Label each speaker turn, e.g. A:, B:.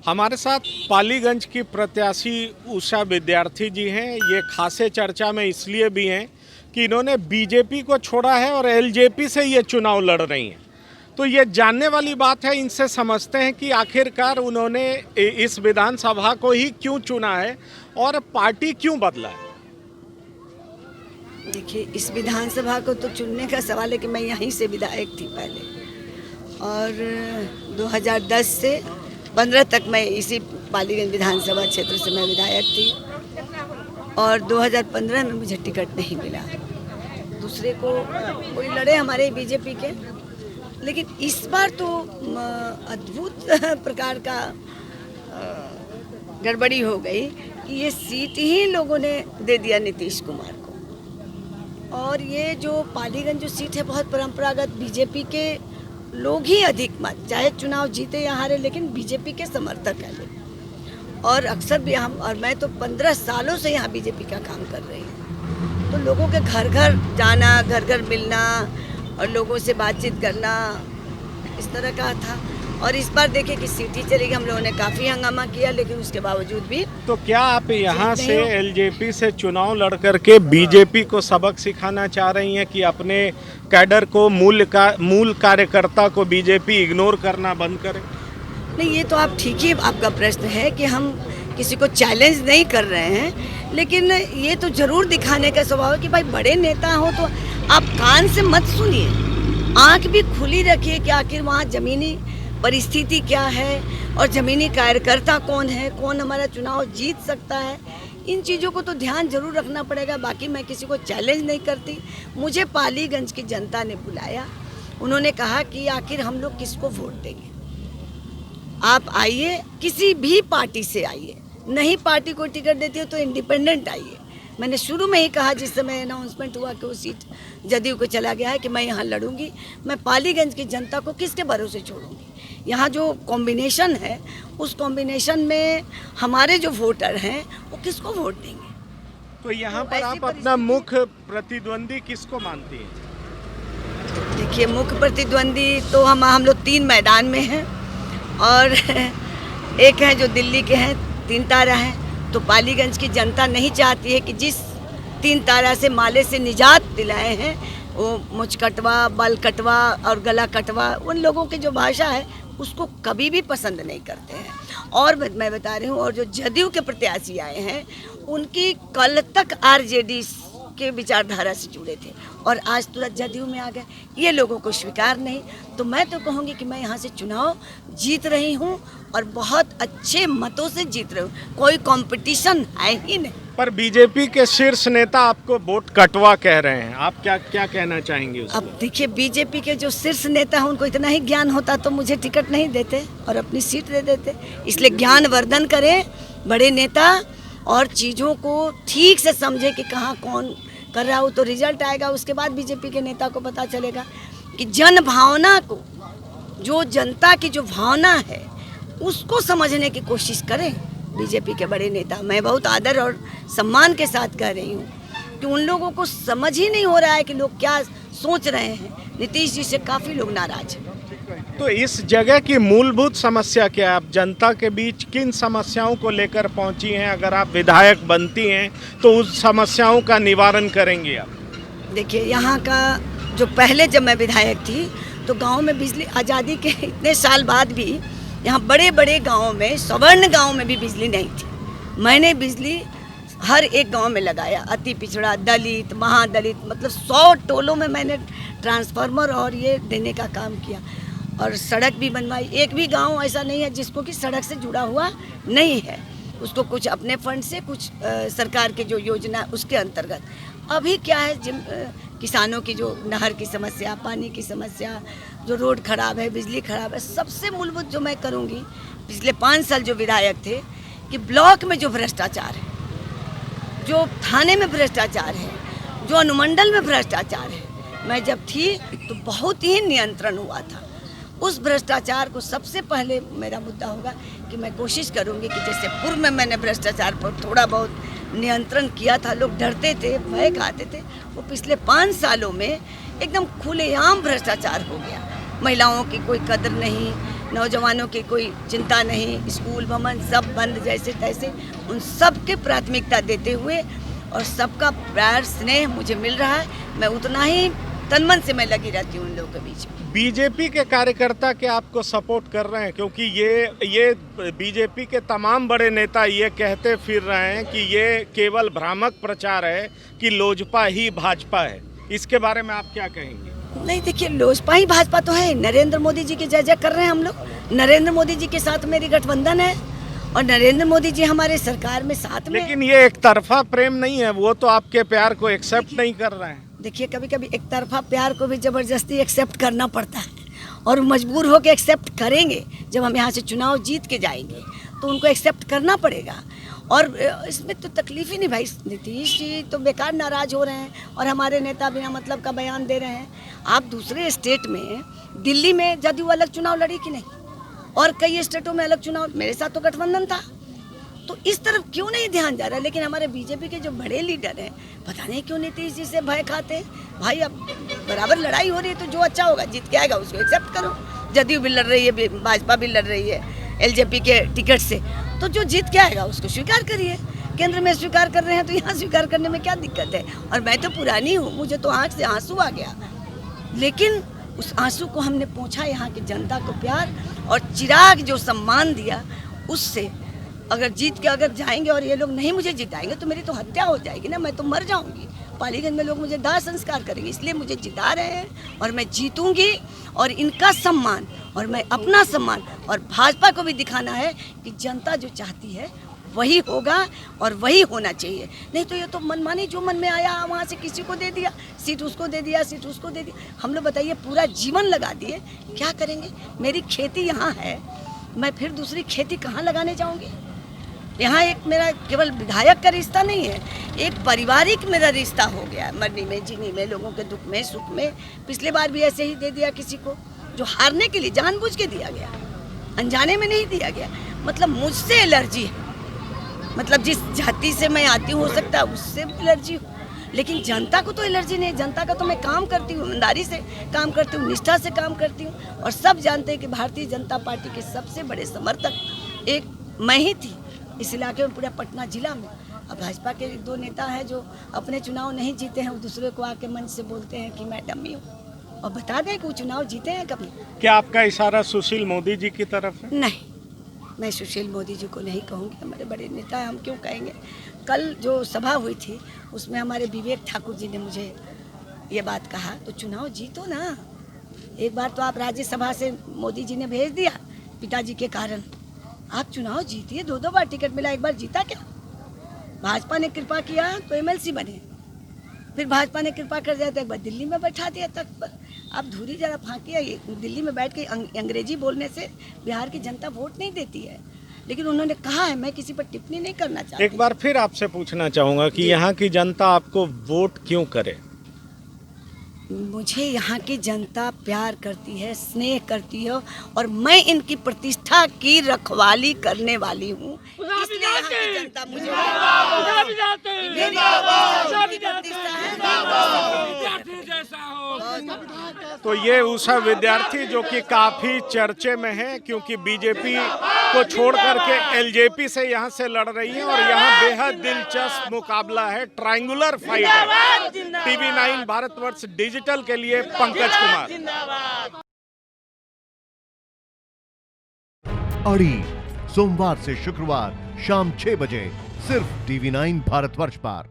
A: हमारे साथ पालीगंज की प्रत्याशी उषा विद्यार्थी जी हैं। ये खासे चर्चा में इसलिए भी हैं कि इन्होंने बीजेपी को छोड़ा है और एलजेपी से ये चुनाव लड़ रही हैं। तो ये जानने वाली बात है, इनसे समझते हैं कि आखिरकार उन्होंने इस विधानसभा को ही क्यों चुना है और पार्टी क्यों बदला है।
B: देखिए, इस विधानसभा को तो चुनने का सवाल है कि मैं यहीं से विधायक थी पहले, और 2010 से 15 तक मैं इसी पालीगंज विधानसभा क्षेत्र से मैं विधायक थी, और 2015 में मुझे टिकट नहीं मिला। दूसरे को कोई लड़े हमारे बीजेपी के, लेकिन इस बार तो अद्भुत प्रकार का गड़बड़ी हो गई कि ये सीट ही लोगों ने दे दिया नीतीश कुमार को। और ये जो पालीगंज जो सीट है बहुत परंपरागत बीजेपी के लोग ही अधिक मत, चाहे चुनाव जीते या हारे, लेकिन बीजेपी के समर्थक हैं लोग। और अक्सर भी हम, और मैं तो 15 सालों से यहाँ बीजेपी का काम कर रही हूँ, तो लोगों के घर घर जाना, घर घर मिलना और लोगों से बातचीत करना, इस तरह का था। और इस बार देखे कि सीट ही चली गई। हम लोगों ने काफ़ी हंगामा किया, लेकिन उसके बावजूद भी।
A: तो क्या आप यहाँ से एलजेपी से चुनाव लड़ करके बीजेपी को सबक सिखाना चाह रही हैं कि अपने कैडर को, मूल कार्यकर्ता को बीजेपी इग्नोर करना बंद करे?
B: नहीं, ये तो आप ठीक ही, आपका प्रश्न है कि हम किसी को चैलेंज नहीं कर रहे हैं, लेकिन ये तो जरूर दिखाने का स्वभाव है कि भाई बड़े नेता हो तो आप कान से मत सुनिए, आंख भी खुली रखिए कि आखिर वहाँ जमीनी परिस्थिति क्या है और ज़मीनी कार्यकर्ता कौन है, कौन हमारा चुनाव जीत सकता है। इन चीज़ों को तो ध्यान जरूर रखना पड़ेगा। बाकी मैं किसी को चैलेंज नहीं करती। मुझे पालीगंज की जनता ने बुलाया, उन्होंने कहा कि आखिर हम लोग किसको वोट देंगे, आप आइए, किसी भी पार्टी से आइए, नहीं पार्टी को टिकट देती हो तो इंडिपेंडेंट आइए। मैंने शुरू में ही कहा, जिस समय अनाउंसमेंट हुआ कि वो सीट जदयू को चला गया है, कि मैं यहाँ लड़ूंगी। मैं पालीगंज की जनता को किसके भरोसे छोड़ूंगी। यहाँ जो कॉम्बिनेशन है, उस कॉम्बिनेशन में हमारे जो वोटर हैं वो किसको वोट देंगे।
A: तो यहाँ पर आप अपना मुख्य प्रतिद्वंदी किसको मानती हैं?
B: देखिए, मुख्य प्रतिद्वंदी तो हम लोग 3 मैदान में हैं, और एक है जो दिल्ली के हैं, 3 तारा हैं। तो पालीगंज की जनता नहीं चाहती है कि जिस 3 तारा से माले से निजात दिलाए हैं, वो मुझ कटवा, बाल कटवा और गला कटवा, उन लोगों की जो भाषा है उसको कभी भी पसंद नहीं करते हैं। और मैं बता रही हूँ, और जो जदयू के प्रत्याशी आए हैं, उनकी कल तक आरजेडी के विचारधारा से जुड़े थे और आज तुरंत जदयू में आ गए। ये लोगों को स्वीकार नहीं। तो मैं तो कहूँगी कि मैं यहाँ से चुनाव जीत रही हूँ और बहुत अच्छे मतों से जीत रही हूँ, कोई कंपटीशन है ही नहीं।
A: पर बीजेपी के शीर्ष नेता आपको वोट कटवा कह रहे हैं, आप क्या कहना चाहेंगे उसको?
B: अब देखिए, बीजेपी के जो शीर्ष नेता हैं, उनको इतना ही ज्ञान होता तो मुझे टिकट नहीं देते और अपनी सीट दे देते। इसलिए ज्ञानवर्धन करें बड़े नेता, और चीज़ों को ठीक से समझे कि कहाँ कौन कर रहा हो, तो रिजल्ट आएगा। उसके बाद बीजेपी के नेता को पता चलेगा कि जन भावना को, जो जनता की जो भावना है, उसको समझने की कोशिश करें बीजेपी के बड़े नेता। मैं बहुत आदर और सम्मान के साथ कह रही हूँ कि उन लोगों को समझ ही नहीं हो रहा है कि लोग क्या सोच रहे हैं। नीतीश जी से काफ़ी लोग नाराज हैं।
A: तो इस जगह की मूलभूत समस्या क्या है? आप जनता के बीच किन समस्याओं को लेकर पहुंची हैं? अगर आप विधायक बनती हैं तो उस समस्याओं का निवारण करेंगे आप?
B: देखिए, यहाँ का जो पहले जब मैं विधायक थी तो गांव में बिजली, आज़ादी के इतने साल बाद भी यहाँ बड़े बड़े गांवों में, सवर्ण गांव में भी बिजली नहीं थी। मैंने बिजली हर एक गांव में लगाया, अति पिछड़ा, दलित, महादलित, मतलब 100 टोलों में मैंने ट्रांसफार्मर और ये देने का काम किया, और सड़क भी बनवाई। एक भी गांव ऐसा नहीं है जिसको कि सड़क से जुड़ा हुआ नहीं है। उसको कुछ अपने फंड से, कुछ सरकार के जो योजना उसके अंतर्गत। अभी क्या है, किसानों की जो नहर की समस्या, पानी की समस्या, जो रोड खराब है, बिजली खराब है, सबसे मूलभूत जो मैं करूँगी, पिछले 5 साल जो विधायक थे, कि ब्लॉक में जो भ्रष्टाचार है, जो थाने में भ्रष्टाचार है, जो अनुमंडल में भ्रष्टाचार है, मैं जब थी तो बहुत ही नियंत्रण हुआ था। उस भ्रष्टाचार को सबसे पहले मेरा मुद्दा होगा कि मैं कोशिश करूंगी कि जैसे पूर्व में मैंने भ्रष्टाचार पर थोड़ा बहुत नियंत्रण किया था, लोग डरते थे, भय खाते थे, वो पिछले 5 सालों में एकदम खुलेआम भ्रष्टाचार हो गया। महिलाओं की कोई कदर नहीं, नौजवानों की कोई चिंता नहीं, स्कूल भवन सब बंद जैसे तैसे, उन सब के प्राथमिकता देते हुए और सबका प्यार स्नेह मुझे मिल रहा है। मैं उतना ही तन मन से मैं लगी रहती हूँ उन लोगों के बीच में।
A: बीजेपी के कार्यकर्ता के आपको सपोर्ट कर रहे हैं, क्योंकि ये बीजेपी के तमाम बड़े नेता ये कहते फिर रहे हैं कि ये केवल भ्रामक प्रचार है कि लोजपा ही भाजपा है। इसके बारे में आप क्या कहेंगे?
B: नहीं, देखिए, लोजपा ही भाजपा तो है। नरेंद्र मोदी जी की जय जय कर रहे हैं हम लोग। नरेंद्र मोदी जी के साथ मेरी गठबंधन है और नरेंद्र मोदी जी हमारे सरकार में साथ में।
A: लेकिन ये एक तरफा प्रेम नहीं है, वो तो आपके प्यार को एक्सेप्ट नहीं कर रहे हैं।
B: देखिए, कभी कभी एक तरफा प्यार को भी ज़बरदस्ती एक्सेप्ट करना पड़ता है और मजबूर होकर एक्सेप्ट करेंगे। जब हम यहाँ से चुनाव जीत के जाएंगे तो उनको एक्सेप्ट करना पड़ेगा। और इसमें तो तकलीफ ही नहीं भाई, नीतीश जी तो बेकार नाराज़ हो रहे हैं और हमारे नेता बिना मतलब का बयान दे रहे हैं। आप दूसरे स्टेट में, दिल्ली में जदयू अलग चुनाव लड़ी कि नहीं, और कई स्टेटों में अलग चुनाव, मेरे साथ तो गठबंधन था। तो इस तरफ क्यों नहीं ध्यान जा रहा? लेकिन हमारे बीजेपी के जो बड़े लीडर हैं, पता नहीं क्यों नीतीश जी से भय खाते हैं। भाई, अब बराबर लड़ाई हो रही है तो जो अच्छा होगा जीत के आएगा उसको एक्सेप्ट करो। जदयू भी लड़ रही है, भाजपा भी लड़ रही है एलजेपी के टिकट से, तो जो जीत के आएगा उसको स्वीकार करिए। केंद्र में स्वीकार कर रहे हैं तो यहाँ स्वीकार करने में क्या दिक्कत है? और मैं तो पुरानी हूँ, मुझे तो आँख से आंसू आ गया, लेकिन उस आंसू को हमने पोंछा यहाँ की जनता को प्यार और चिराग जो सम्मान दिया उससे। अगर जीत के अगर जाएंगे और ये लोग नहीं मुझे जिताएंगे तो मेरी तो हत्या हो जाएगी ना, मैं तो मर जाऊंगी। पालीगंज में लोग मुझे दाह संस्कार करेंगे, इसलिए मुझे जिता रहे हैं और मैं जीतूंगी। और इनका सम्मान और मैं अपना सम्मान और भाजपा को भी दिखाना है कि जनता जो चाहती है वही होगा और वही होना चाहिए। नहीं तो ये तो मनमानी, जो मन में आया वहाँ से किसी को दे दिया, सीट उसको दे दिया, सीट उसको दे दिया। हम लोग बताइए, पूरा जीवन लगा दिए, क्या करेंगे? मेरी खेती यहाँ है, मैं फिर दूसरी खेती कहाँ लगाने जाऊँगी? यहाँ एक मेरा केवल विधायक का रिश्ता नहीं है, एक पारिवारिक मेरा रिश्ता हो गया, मरनी में जीनी में, लोगों के दुख में सुख में। पिछले बार भी ऐसे ही दे दिया किसी को, जो हारने के लिए जानबूझ के दिया गया, अनजाने में नहीं दिया गया। मतलब मुझसे एलर्जी है, मतलब जिस जाति से मैं आती हूँ हो सकता है उससे एलर्जी हो, लेकिन जनता को तो एलर्जी नहीं। जनता का तो मैं काम करती हूँ, ईमानदारी से काम करती हूँ, निष्ठा से काम करती हूँ। और सब जानते हैं कि भारतीय जनता पार्टी के सबसे बड़े समर्थक एक मैं ही थी इस इलाके में, पूरा पटना जिला में। अब भाजपा के दो नेता हैं जो अपने चुनाव नहीं जीते हैं, वो दूसरे को आके मंच से बोलते हैं कि मैं डम्मी हूँ, और बता दें कि वो चुनाव जीते हैं कभी।
A: क्या आपका इशारा सुशील मोदी जी की तरफ है?
B: नहीं, मैं सुशील मोदी जी को नहीं कहूँगी, हमारे बड़े नेता हैं, हम क्यों कहेंगे। कल जो सभा हुई थी उसमें हमारे विवेक ठाकुर जी ने मुझे ये बात कहा, तो चुनाव जीतो ना। एक बार तो आप राज्यसभा से मोदी जी ने भेज दिया पिताजी के कारण, आप चुनाव जीतिए। 2-2 बार टिकट मिला, एक बार जीता क्या? भाजपा ने कृपा किया तो एमएलसी बने, फिर भाजपा ने कृपा कर दिया तो एक बार दिल्ली में बैठा दिया तख्त पर। आप धूरी जरा फाँकिए, दिल्ली में बैठ के अंग्रेजी बोलने से बिहार की जनता वोट नहीं देती है। लेकिन उन्होंने कहा है, मैं किसी पर टिप्पणी नहीं करना चाहती।
A: एक बार फिर आपसे पूछना चाहूँगा कि यहाँ की जनता आपको वोट क्यों करे?
B: मुझे यहाँ की जनता प्यार करती है, स्नेह करती है, और मैं इनकी प्रतिष्ठा की रखवाली करने वाली हूँ, इसलिए यहाँ की जनता मुझे
A: तो ये उषा विद्यार्थी जो कि काफी चर्चे में है, क्योंकि बीजेपी को छोड़ करके एलजेपी से यहाँ से लड़ रही है और यहाँ बेहद दिलचस्प मुकाबला है, ट्रायंगुलर फाइट है। टीवी 9 भारतवर्ष डिजिटल के लिए पंकज कुमार।
C: अड़ी सोमवार से शुक्रवार शाम 6 बजे सिर्फ टीवी 9 भारतवर्ष पर।